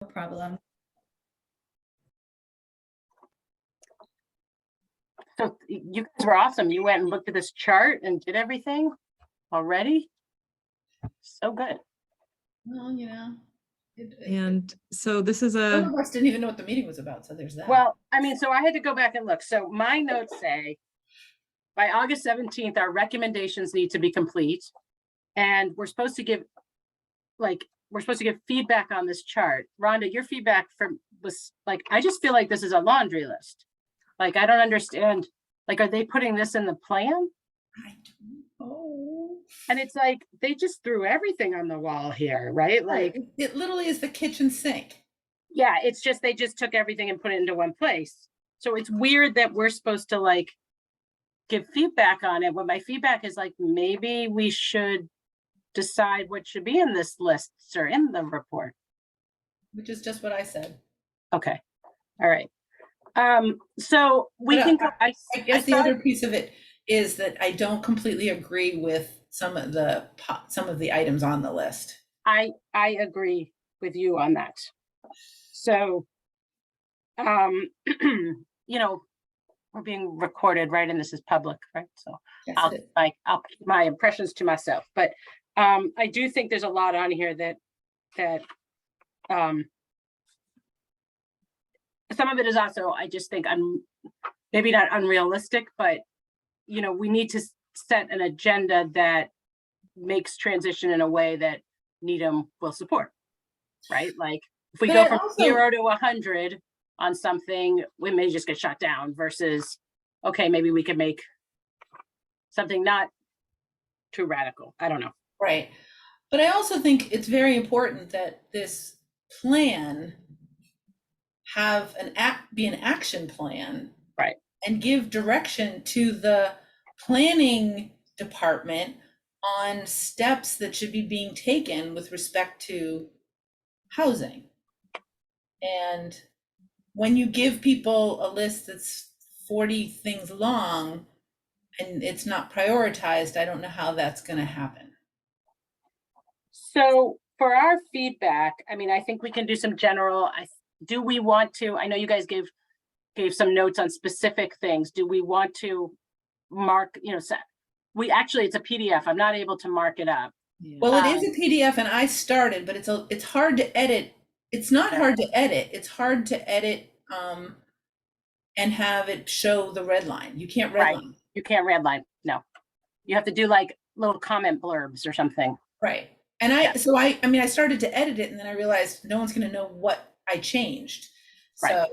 problem. So you guys were awesome. You went and looked at this chart and did everything already. So good. Well, you know. And so this is Some a, of us didn't even know what the meeting was about, so there's that. Well, I mean, so I had to go back and look. So my notes say by August 17th, our recommendations need to be complete. And we're supposed to give feedback on this chart. Rhonda, your feedback was like, I just feel like this is a laundry list. Like, I don't understand. Like, are they putting this in the plan? I don't know. And it's like, they just threw everything on the wall here, right? Like, it literally is the kitchen sink. yeah, it's just, they just took everything and put it into one place. So it's weird that we're supposed to like give feedback on it. When my feedback is like, maybe we should decide what should be in this list or in the report. Which is just what I said. Okay. All right. So we But can go, I guess the other piece of it is that I don't completely agree with some of the items on the list. I agree with you on that. So, you know, we're being recorded, right? And this is public, right? So Yes, I'll keep my impressions to myself, but I do think there's a lot on here that some of it is also, I just think I'm maybe not unrealistic, but you know, we need to set an agenda that makes transition in a way that Needham will support, right? Like if we go from 0 to 100 on something, we may just get shut down versus, okay, maybe we could make something not too radical. I don't know. Right. But I also think it's very important that this plan be an action plan. Right. And give direction to the planning department on steps that should be being taken with respect to housing. And when you give people a list that's 40 things long and it's not prioritized, I don't know how that's going to happen. So for our feedback, I mean, I think we can do some general, do we want to, I know you guys gave some notes on specific things. Do we want to mark, you know, it's a PDF. I'm not able to mark it up. Yeah. Well, it is a PDF and I started, but it's hard to edit. It's not hard to edit. It's hard to edit and have it show the red line. You can't redline. Right. You can't redline. No, you have to do like little comment blurbs or something. Right. And I started to edit it and then I realized no one's going to know what I changed. So right.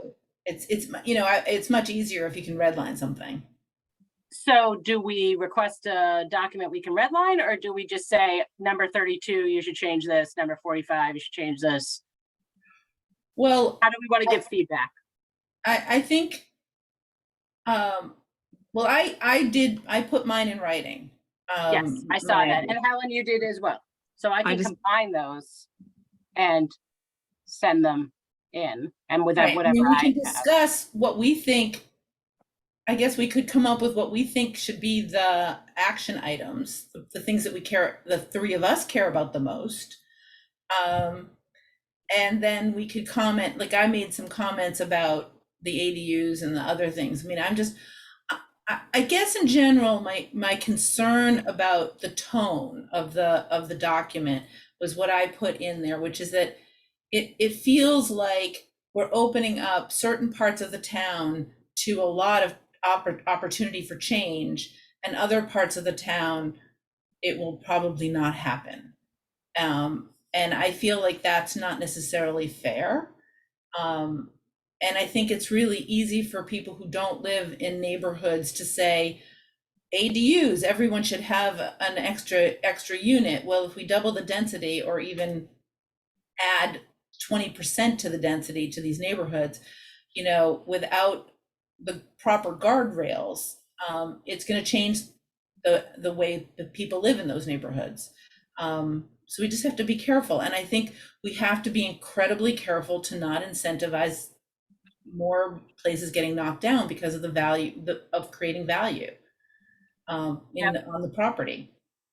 It's much easier if you can redline something. So do we request a document we can redline, or do we just say number 32, you should change this, number 45, you should change this? Well, how do we want to give feedback? I think, well, I put mine in writing. Yes, I saw that. And Helen, you did as well. So I can combine those and send them in, and with that, whatever we can discuss what we think. I guess we could come up with what we think should be the action items, the things that the three of us care about the most. And then we could comment, like I made some comments about the ADUs and the other things. I mean, I guess in general, my concern about the tone of the document was what I put in there, which is that it feels like we're opening up certain parts of the town to a lot of opportunity for change, and other parts of the town, it will probably not happen. And I feel like that's not necessarily fair. And I think it's really easy for people who don't live in neighborhoods to say, ADUs, everyone should have an extra unit. Well, if we double the density or even add 20% to the density to these neighborhoods, without the proper guardrails, it's going to change the way that people live in those neighborhoods. So we just have to be careful. And I think we have to be incredibly careful to not incentivize more places getting knocked down because of the value of creating value on the property.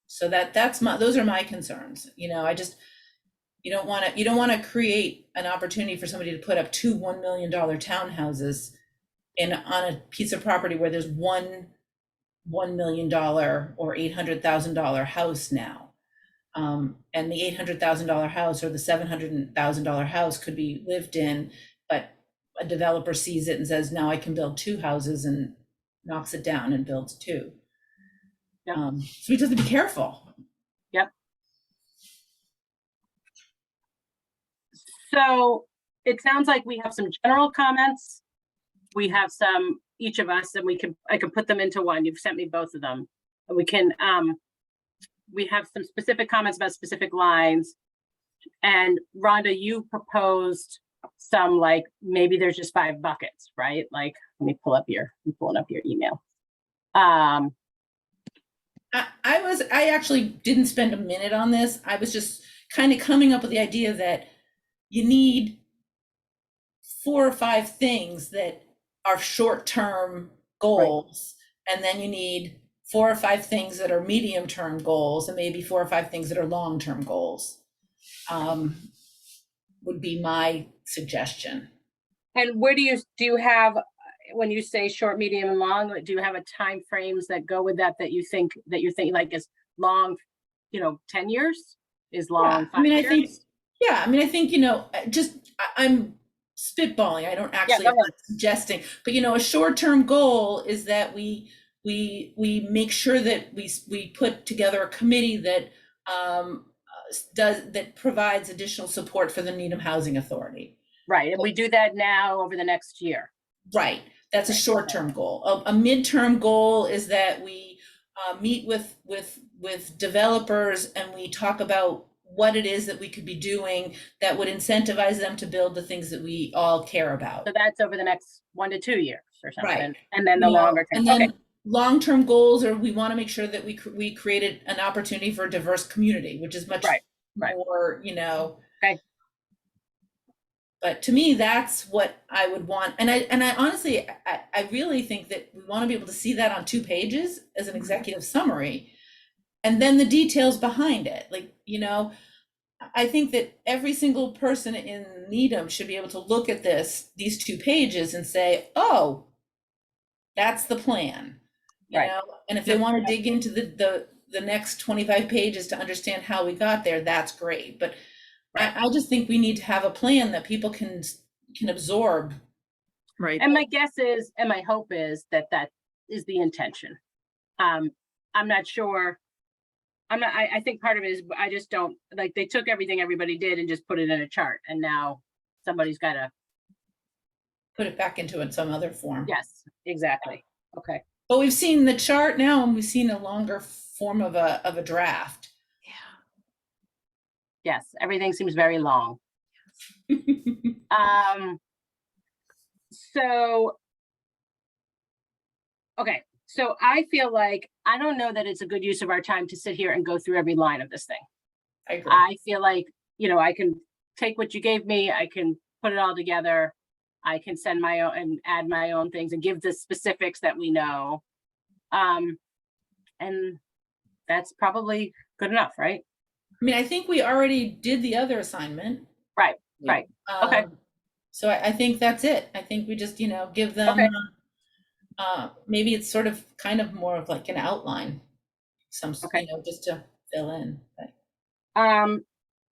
So those are my concerns. You don't want to create an opportunity for somebody to put up two $1 million townhouses on a piece of property where there's $1 million or $800,000 house now. And the $800,000 house or the $700,000 house could be lived in, but a developer sees it and says, now I can build two houses, and knocks it down and builds two. Yep. So we just have to be careful. Yep. So it sounds like we have some general comments. We have some, each of us, and I can put them into one. You've sent me both of them. And we have some specific comments about specific lines. And Rhonda, you proposed some, like, maybe there's just 5 buckets, right? Like, let me pull up I'm pulling up your email. I actually didn't spend a minute on this. I was just kind of coming up with the idea that you need 4 or 5 things that are short-term goals, right. And then you need 4 or 5 things that are medium-term goals, and maybe 4 or 5 things that are long-term goals. Would be my suggestion. And where do you have, when you say short, medium, and long, do you have a time frames that go with that you're thinking like is long, 10 years is long? Yeah, 5 years? I think, I'm spitballing. I don't actually, I'm not suggesting, but a short-term goal is that we make sure that we put together a committee that that provides additional support for the Needham Housing Authority. Right, and we do that now over the next year. Right, that's a short-term goal. A midterm goal is that we meet with developers and we talk about what it is that we could be doing that would incentivize them to build the things that we all care about. So that's over the next 1 to 2 years or something. Right. And then the longer term. And then long-term goals are, we want to make sure that we created an opportunity for a diverse community, which is much more, Okay. But to me, that's what I would want. And I honestly, I really think that we want to be able to see that on 2 pages as an executive summary, and then the details behind it. Like, I think that every single person in Needham should be able to look at these 2 pages and say, oh, that's the plan. You know, and if they want to dig into the next 25 pages to understand how we got there, that's great. But I just think we need to have a plan that people can absorb. Right. And my guess is, and my hope is that is the intention. I'm not sure. I think part of it is, I just don't, like, they took everything everybody did and just put it in a chart, and now somebody's got to put it back into some other form. Yes, exactly. Okay. But we've seen the chart now, and we've seen a longer form of a draft. Yeah. Yes, everything seems very long. So, okay. So I feel like, I don't know that it's a good use of our time to sit here and go through every line of this thing. I agree. I feel like, I can take what you gave me, I can put it all together, I can send my own and add my own things and give the specifics that we know. And that's probably good enough, right? I mean, I think we already did the other assignment. Right. Okay. So I think that's it. I think we just, give them, maybe it's sort of kind of more of like an outline, just to fill in. But,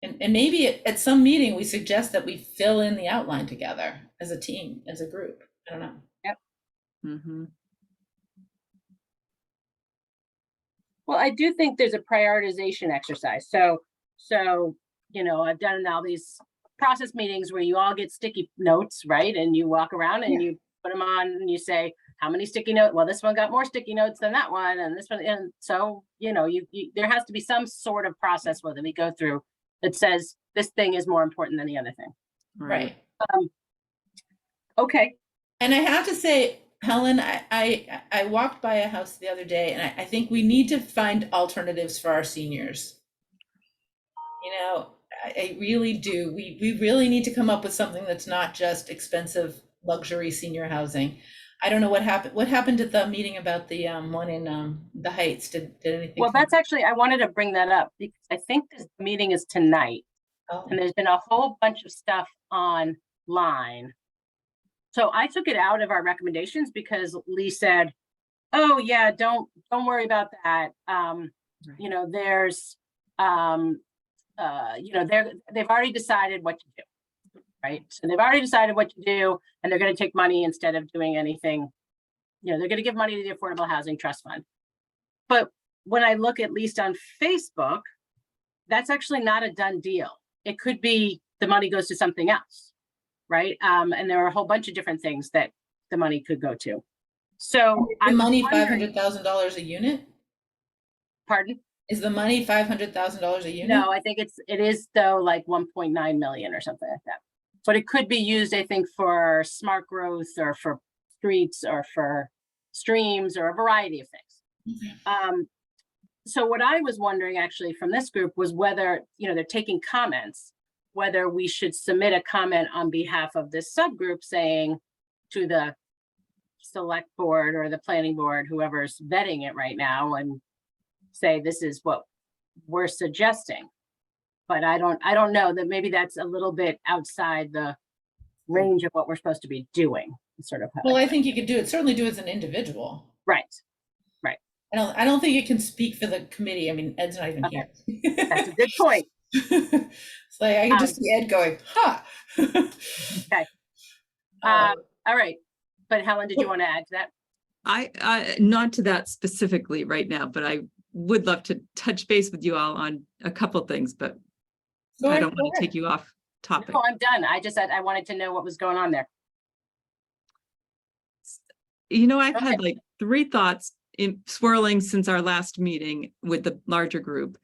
and maybe at some meeting, we suggest that we fill in the outline together as a team, as a group. I don't know. Yep. Mm-hmm. Well, I do think there's a prioritization exercise. So, I've done all these process meetings where you all get sticky notes, right? And you walk around and you put them on and you say, how many sticky notes? Well, this one got more sticky notes than that one. And this one, and so, there has to be some sort of process whether we go through that says this thing is more important than the other thing. Right. Okay. And I have to say, Helen, I walked by a house the other day, and I think we need to find alternatives for our seniors. I really do. We really need to come up with something that's not just expensive luxury senior housing. I don't know what happened. What happened at the meeting about the one in the Heights? Did anything? Well, that's actually, I wanted to bring that up because I think this meeting is tonight. Oh, And there's been a whole bunch of stuff online. So I took it out of our recommendations because Lee said, oh yeah, don't worry about that. You know, there's, you know, they've already decided what to do, right? So they've already decided what to do, and they're going to take money instead of doing anything. You know, they're going to give money to the Affordable Housing Trust Fund. But when I look at least on Facebook, that's actually not a done deal. It could be the money goes to something else, right? And there are a whole bunch of different things that the money could go to. So the money wondering- $500,000 a unit? Pardon? Is the money $500,000 a unit? No, I think it is though like 1.9 million or something like that. But it could be used, I think, for smart growth or for streets or for streams or a variety of things. Okay. So what I was wondering actually from this group was whether, you know, they're taking comments, whether we should submit a comment on behalf of this subgroup saying to the select board or the planning board, whoever's vetting it right now, and say, this is what we're suggesting. But I don't know, that maybe that's a little bit outside the range of what we're supposed to be doing, sort of. Well, I think you could do it, certainly do it as an individual. Right. I don't think you can speak for the committee. I mean, Ed's not even Okay. here. That's a good point. It's like, I can just see Ed going, ha. Okay. All right. But Helen, did you want to add to that? I not to that specifically right now, but I would love to touch base with you all on a couple things, but Go I ahead, don't go want to ahead. take you off topic. No, I'm done. I just said I wanted to know what was going on there. You know, I've Go had ahead. like 3 thoughts in swirling since our last meeting with the larger group.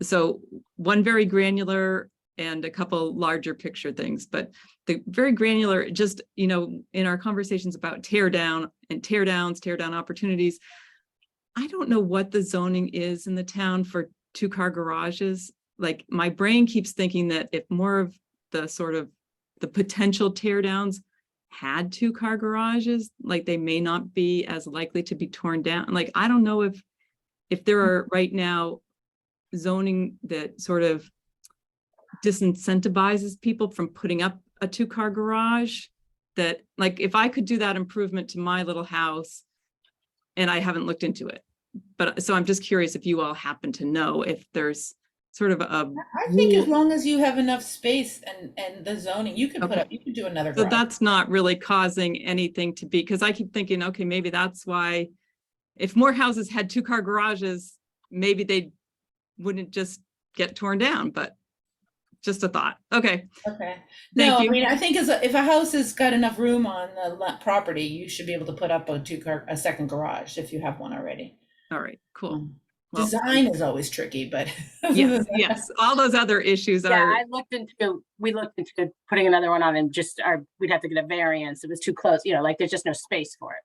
So one very granular and a couple larger picture things, but the very granular, just, you know, in our conversations about tear down and tear downs, tear down opportunities, I don't know what the zoning is in the town for 2-car garages. Like my brain keeps thinking that if more of the sort of the potential tear downs had 2-car garages, like they may not be as likely to be torn down. Like, I don't know if there are right now zoning that sort of disincentivizes people from putting up a 2-car garage, that like, if I could do that improvement to my little house, and I haven't looked into it, but so I'm just curious if you all happen to know if there's sort of a I think as rule. long as you have enough space and the zoning, you can put Okay. up, you can do another So garage. that's not really causing anything to be, because I keep thinking, okay, maybe that's why if more houses had 2-car garages, maybe they wouldn't just get torn down, but just a thought. Okay, Okay. Thank No, I you. mean, I think if a house has got enough room on the property, you should be able to put up a second garage if you have one already. all right, cool. Well, Design is always tricky, but. other Yes, than that- yes, all those other issues Yeah, are, we looked into putting another one on and just we'd have to get a variance. It was too close, you know, like there's just no space for it.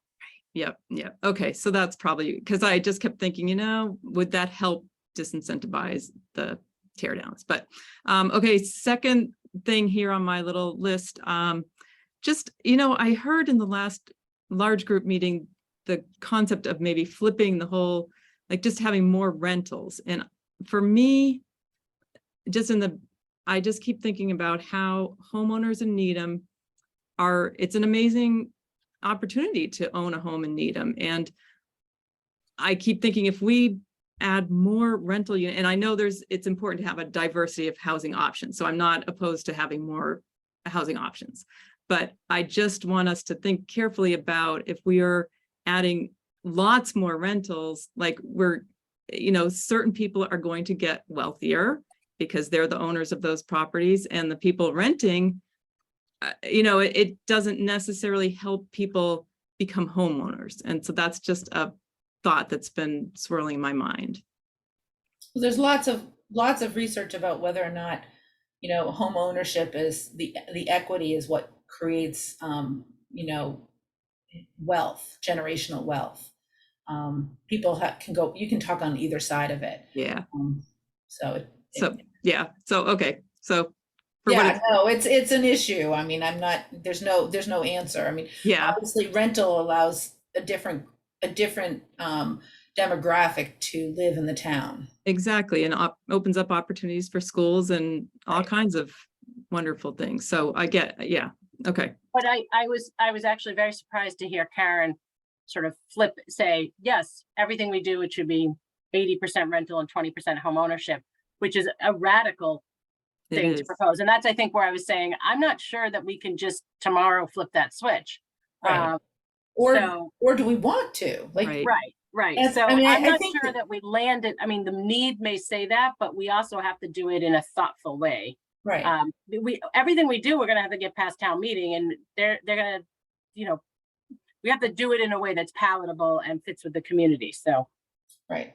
yep. Okay, so that's probably, because I just kept thinking, you know, would that help disincentivize the tear downs? But okay, second thing here on my little list, just, you know, I heard in the last large group meeting the concept of maybe flipping the whole, like just having more rentals. And for me, I just keep thinking about how homeowners in Needham it's an amazing opportunity to own a home in Needham. And I keep thinking if we add more rental unit, and I know it's important to have a diversity of housing options. So I'm not opposed to having more housing options, but I just want us to think carefully about if we are adding lots more rentals, like you know, certain people are going to get wealthier because they're the owners of those properties, and the people renting, you know, it doesn't necessarily help people become homeowners. And so that's just a thought that's been swirling in my mind. There's lots of research about whether or not, you know, home ownership is the equity is what creates, you know, wealth, generational wealth. People can go, you can talk on either side of it. Yeah. Yeah, no, it's an issue. I mean, there's no answer. I mean, yeah, obviously rental allows a different demographic to live in the town. Exactly, and opens up opportunities for schools and all kinds of wonderful things. So I get, yeah, okay. But I was actually very surprised to hear Karen sort of say, yes, everything we do, it should be 80% rental and 20% home ownership, which is a radical It thing to is. propose. And that's, I think, where I was saying, I'm not sure that we can just tomorrow flip that switch. Right. So, Or do we want to? Like, Right. right. That's- So I mean, I I'm not think sure that we landed. I mean, the need may say that, but we also have to do it in a thoughtful way. right. Everything we do, we're gonna have to get past town meeting, and they're gonna, we have to do it in a way that's palatable and fits with the community. So, Right.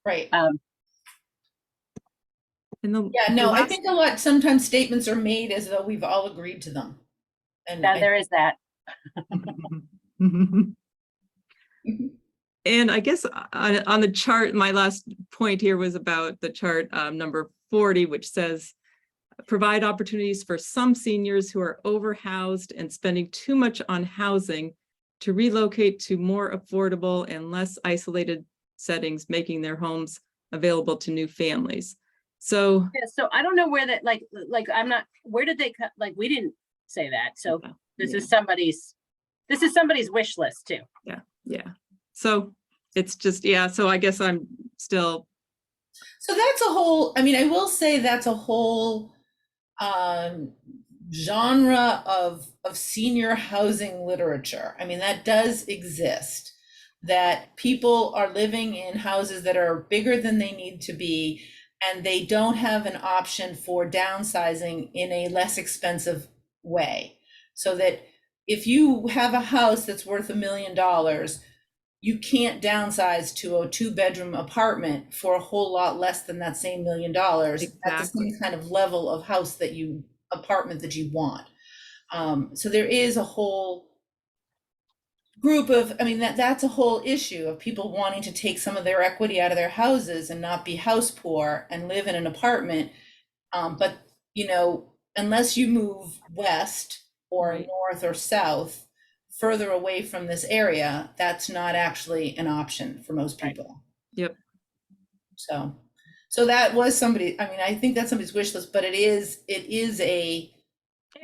Right. And the, Yeah, no, I think sometimes statements are made as though we've all agreed to them. And yeah, there is that. And I guess on the chart, my last point here was about the chart number 40, which says provide opportunities for some seniors who are overhoused and spending too much on housing to relocate to more affordable and less isolated settings, making their homes available to new families. So Yeah, so I don't know where that, like, I'm not, where did they cut, like, we didn't say that. So this is somebody's wish list too. Yeah. So it's just, yeah, so I guess I'm still. So that's a whole, I mean, I will say that's a whole genre of senior housing literature. I mean, that does exist, that people are living in houses that are bigger than they need to be, and they don't have an option for downsizing in a less expensive way. So that if you have a house that's worth $1 million, you can't downsize to a 2-bedroom apartment for a whole lot less than that same $1 million at the same kind of level of apartment that you want. So there is a whole group of, I mean, that's a whole issue of people wanting to take some of their equity out of their houses and not be house poor and live in an apartment. But, unless you move west or north or south, further away from this area, that's not actually an option for most people. Yep. So that was somebody, I mean, I think that's somebody's wish list, but it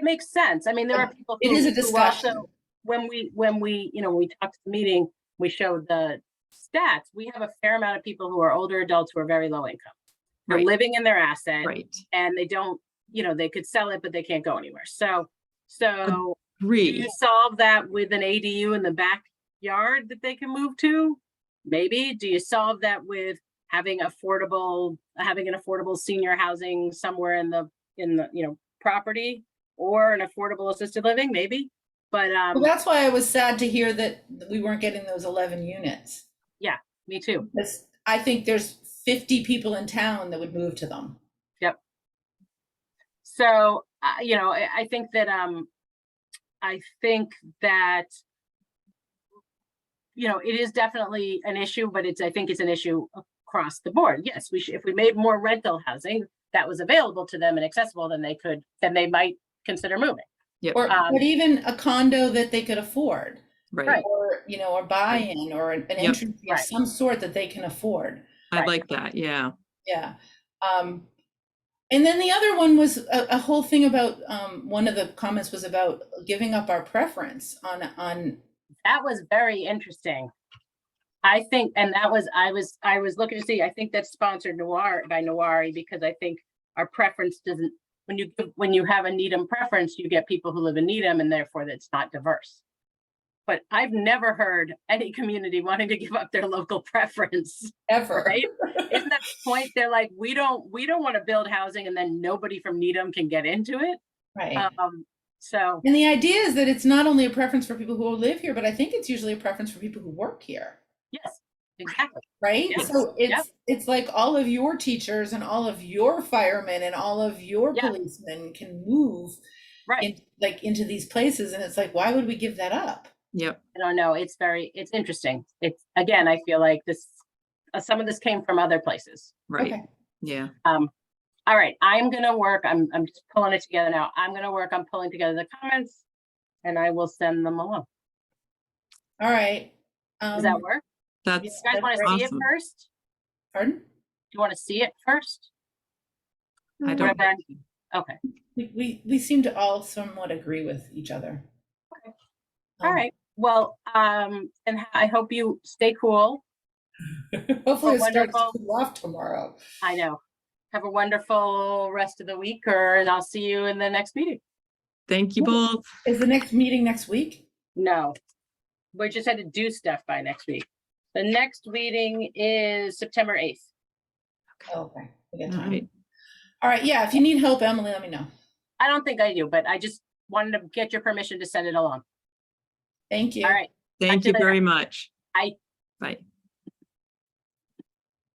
makes sense. I mean, there are people it is a discussion. Also, when we talked to the meeting, we showed the stats. We have a fair amount of people who are older adults who are very low income. They're living in their asset, and they don't, they could sell it, but they can't go anywhere. So do you solve that with an ADU in the backyard that they can move to? Maybe. Do you solve that with having an affordable senior housing somewhere in the property, or an affordable assisted living? Maybe. But well, that's why I was sad to hear that we weren't getting those 11 units. Yeah, me too. Because I think there's 50 people in town that would move to them. Yep. So I think that it is definitely an issue, but I think it's an issue across the board. Yes, if we made more rental housing that was available to them and accessible, then they might consider moving. Yep. But even a condo that they could afford. Right. Or buy-in or an entry fee of some sort that they can afford. I like that. Yeah. Yeah. And then the other one was a whole thing about, one of the comments was about giving up our preference on. That was very interesting. I think, and that was, I was looking to see, I think that's sponsored by Nawari, because I think our preference doesn't, when you have a Needham preference, you get people who live in Needham, and therefore that's not diverse. But I've never heard any community wanting to give up their local preference Ever. Right? Isn't that the point? They're like, we don't want to build housing and then nobody from Needham can get into it. Right. So. And the idea is that it's not only a preference for people who live here, but I think it's usually a preference for people who work here. Yes, exactly. Right. Yes. So it's like all of your teachers and all of your firemen and all of your policemen can move into these places. And it's like, why would we give that up? Yep. I don't know. It's interesting. It's, again, I feel like some of this came from other places. Right. Okay. Yeah. All right. I'm going to work. I'm just pulling it together now. I'm going to work on pulling together the comments and I will send them along. All right. Does that work? That's You guys want to That's see it awesome. first? Pardon? Do you want to see it first? I What don't, about- Okay, We seem to all somewhat agree with each other. all right. Well, and I hope you stay cool. Hopefully it starts to Wonderful. cool off tomorrow. I know. Have a wonderful rest of the week, and I'll see you in the next meeting. thank you both. Is the next meeting next week? No, we just had to do stuff by next week. The next meeting is September 8th. Oh, okay. We got All time. right. All right, yeah, if you need help, Emily, let me know. I don't think I do, but I just wanted to get your permission to send it along. Thank you. All right. Thank to you you later. very much. Bye. Bye.